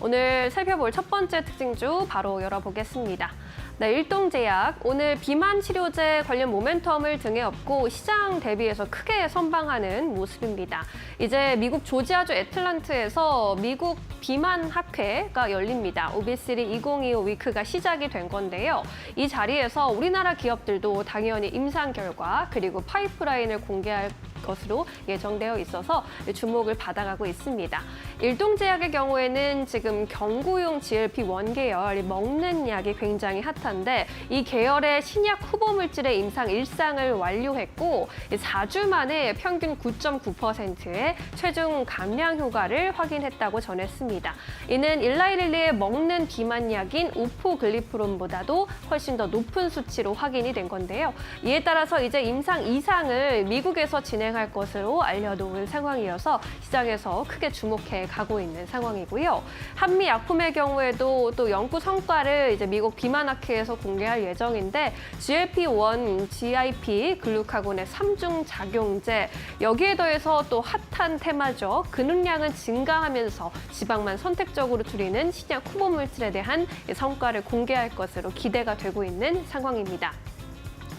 오늘 살펴볼 첫 번째 특징주 바로 열어보겠습니다. 네, 일동제약, 오늘 비만 치료제 관련 모멘텀을 등에 업고 시장 대비해서 크게 선방하는 모습입니다. 이제 미국 조지아주 애틀란트에서 미국 비만 학회가 열립니다. 오비시리 2025 위크가 시작이 된 건데요. 이 자리에서 우리나라 기업들도 당연히 임상 결과 그리고 파이프라인을 공개할 것으로 예정되어 있어서 주목을 받아가고 있습니다. 일동제약의 경우에는 지금 경구용 GLP-1 계열 먹는 약이 굉장히 핫한데 이 계열의 신약 후보 물질의 임상 1상을 완료했고 4주 만에 평균 9.9%의 최종 감량 효과를 확인했다고 전했습니다. 이는 일라이릴리의 먹는 비만약인 오포글리프론보다도 훨씬 더 높은 수치로 확인이 된 건데요. 이에 따라서 이제 임상 2상을 미국에서 진행할 것으로 알려놓은 상황이어서 시장에서 크게 주목해 가고 있는 상황이고요. 한미 약품의 경우에도 또 연구 성과를 이제 미국 비만학회에서 공개할 예정인데 GLP-1, GIP, 글루카곤의 3중 작용제 여기에 더해서 또 핫한 테마죠. 근육량은 증가하면서 지방만 선택적으로 줄이는 신약 후보 물질에 대한 성과를 공개할 것으로 기대가 되고 있는 상황입니다.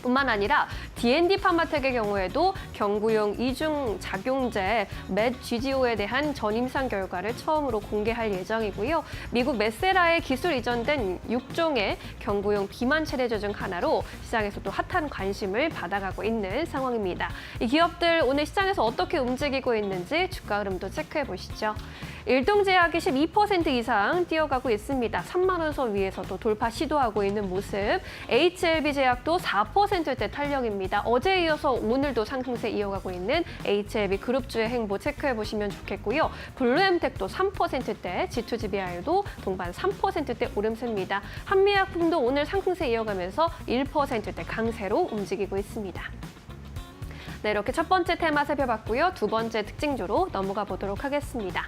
뿐만 아니라 D&D 파마텍의 경우에도 경구용 이중 작용제 맷GGO에 대한 전임상 결과를 처음으로 공개할 예정이고요. 미국 메세라의 기술 이전된 6종의 경구용 비만 체내제 중 하나로 시장에서도 핫한 관심을 받아가고 있는 상황입니다. 이 기업들 오늘 시장에서 어떻게 움직이고 있는지 주가 흐름도 체크해 보시죠. 일동제약이 12% 이상 뛰어가고 있습니다. 3만 원 선 위에서도 돌파 시도하고 있는 모습. HLB제약도 4%대 탄력입니다. 어제에 이어서 오늘도 상승세 이어가고 있는 HLB 그룹주의 행보 체크해 보시면 좋겠고요. 블루엠텍도 3%대, G2GBI도 동반 3%대 오름세입니다. 한미약품도 오늘 상승세 이어가면서 1%대 강세로 움직이고 있습니다. 네, 이렇게 첫 번째 테마 살펴봤고요. 두 번째 특징주로 넘어가 보도록 하겠습니다.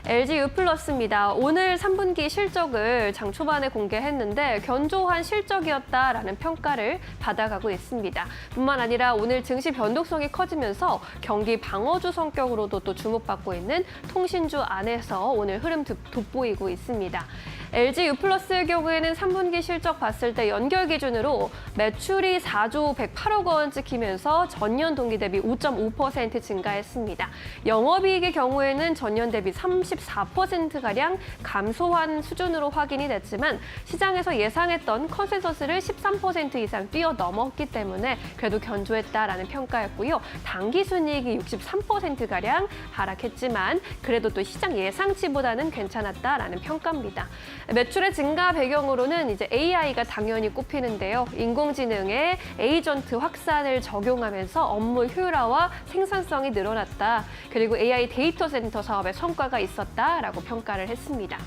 LG U+입니다. 오늘 3분기 실적을 장 초반에 공개했는데 견조한 실적이었다라는 평가를 받아가고 있습니다. 뿐만 아니라 오늘 증시 변동성이 커지면서 경기 방어주 성격으로도 또 주목받고 있는 통신주 안에서 오늘 흐름 돋보이고 있습니다. LG U+의 경우에는 3분기 실적 봤을 때 연결 기준으로 매출이 4조 108억 원 찍히면서 전년 동기 대비 5.5% 증가했습니다. 영업이익의 경우에는 전년 대비 34%가량 감소한 수준으로 확인이 됐지만 시장에서 예상했던 컨센서스를 13% 이상 뛰어넘었기 때문에 그래도 견조했다라는 평가였고요. 당기순이익이 63%가량 하락했지만 그래도 또 시장 예상치보다는 괜찮았다라는 평가입니다. 매출의 증가 배경으로는 이제 AI가 당연히 꼽히는데요. 인공지능의 에이전트 확산을 적용하면서 업무 효율화와 생산성이 늘어났다. 그리고 AI 데이터 센터 사업에 성과가 있었다라고 평가를 했습니다.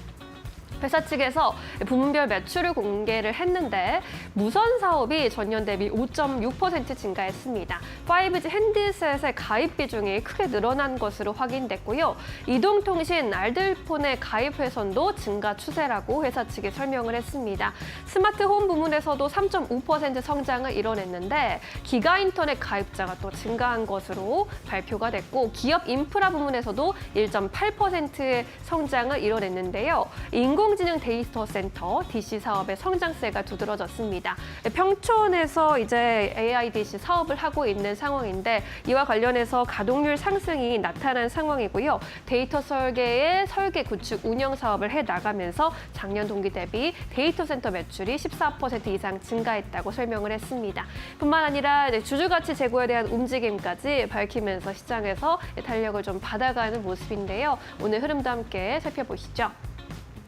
회사 측에서 부문별 매출을 공개를 했는데 무선 사업이 전년 대비 5.6% 증가했습니다. 5G 핸드셋의 가입 비중이 크게 늘어난 것으로 확인됐고요. 이동통신 알뜰폰의 가입 훼손도 증가 추세라고 회사 측이 설명을 했습니다. 스마트홈 부문에서도 3.5% 성장을 이뤄냈는데 기가인터넷 가입자가 또 증가한 것으로 발표가 됐고 기업 인프라 부문에서도 1.8%의 성장을 이뤄냈는데요. 인공지능 데이터 센터 DC 사업의 성장세가 두드러졌습니다. 평촌에서 이제 AI DC 사업을 하고 있는 상황인데 이와 관련해서 가동률 상승이 나타난 상황이고요. 데이터 설계의 설계 구축 운영 사업을 해나가면서 작년 동기 대비 데이터 센터 매출이 14% 이상 증가했다고 설명을 했습니다. 뿐만 아니라 주주가치 제고에 대한 움직임까지 밝히면서 시장에서 탄력을 좀 받아가는 모습인데요. 오늘 흐름도 함께 살펴보시죠.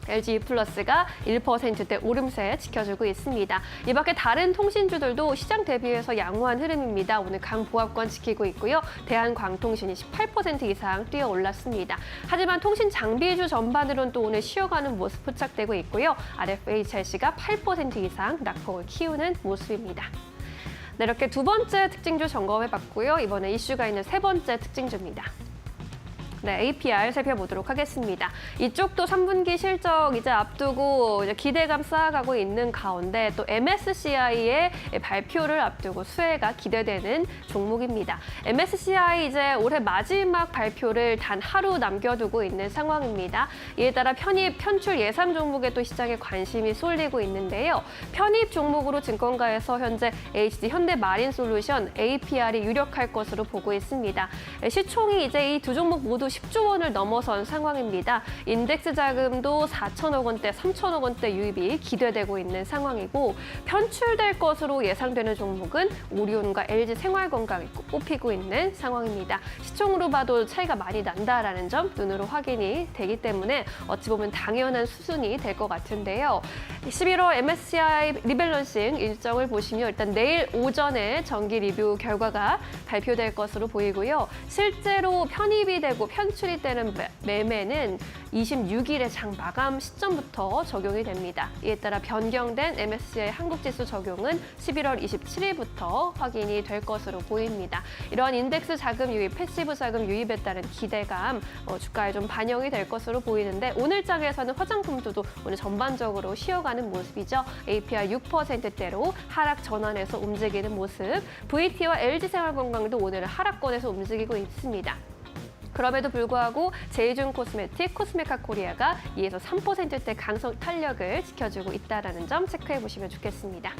LG U+가 1%대 오름세 지켜주고 있습니다. 이 밖에 다른 통신주들도 시장 대비해서 양호한 흐름입니다. 오늘 강보합권 지키고 있고요. 대한광통신이 18% 이상 뛰어 올랐습니다. 하지만 통신 장비주 전반으로는 또 오늘 쉬어가는 모습 포착되고 있고요. RFHLC가 8% 이상 낙폭을 키우는 모습입니다. 네, 이렇게 두 번째 특징주 점검해봤고요. 이번에 이슈가 있는 세 번째 특징주입니다. 네, APR 살펴보도록 하겠습니다. 이쪽도 3분기 실적 이제 앞두고 이제 기대감 쌓아가고 있는 가운데 또 MSCI의 발표를 앞두고 수혜가 기대되는 종목입니다. MSCI 이제 올해 마지막 발표를 단 하루 남겨두고 있는 상황입니다. 이에 따라 편입, 편출 예상 종목에 또 시장에 관심이 쏠리고 있는데요. 편입 종목으로 증권가에서 현재 HG 현대마린솔루션, APR이 유력할 것으로 보고 있습니다. 시총이 이제 이 두 종목 모두 10조 원을 넘어선 상황입니다. 인덱스 자금도 4천억 원대, 3천억 원대 유입이 기대되고 있는 상황이고 편출될 것으로 예상되는 종목은 오리온과 LG생활건강이 꼽히고 있는 상황입니다. 시총으로 봐도 차이가 많이 난다라는 점 눈으로 확인이 되기 때문에 어찌 보면 당연한 수순이 될 것 같은데요. 11월 MSCI 리밸런싱 일정을 보시면 일단 내일 오전에 정기 리뷰 결과가 발표될 것으로 보이고요. 실제로 편입이 되고 편출이 되는 매매는 26일의 장 마감 시점부터 적용이 됩니다. 이에 따라 변경된 MSCI 한국지수 적용은 11월 27일부터 확인이 될 것으로 보입니다. 이러한 인덱스 자금 유입, 패시브 자금 유입에 따른 기대감 주가에 좀 반영이 될 것으로 보이는데 오늘 장에서는 화장품주도 오늘 전반적으로 쉬어가는 모습이죠. APR 6%대로 하락 전환해서 움직이는 모습. VT와 LG생활건강도 오늘 하락권에서 움직이고 있습니다. 그럼에도 불구하고 제이준 코스메틱, 코스메카 코리아가 2에서 3%대 강성 탄력을 지켜주고 있다는 점 체크해 보시면 좋겠습니다.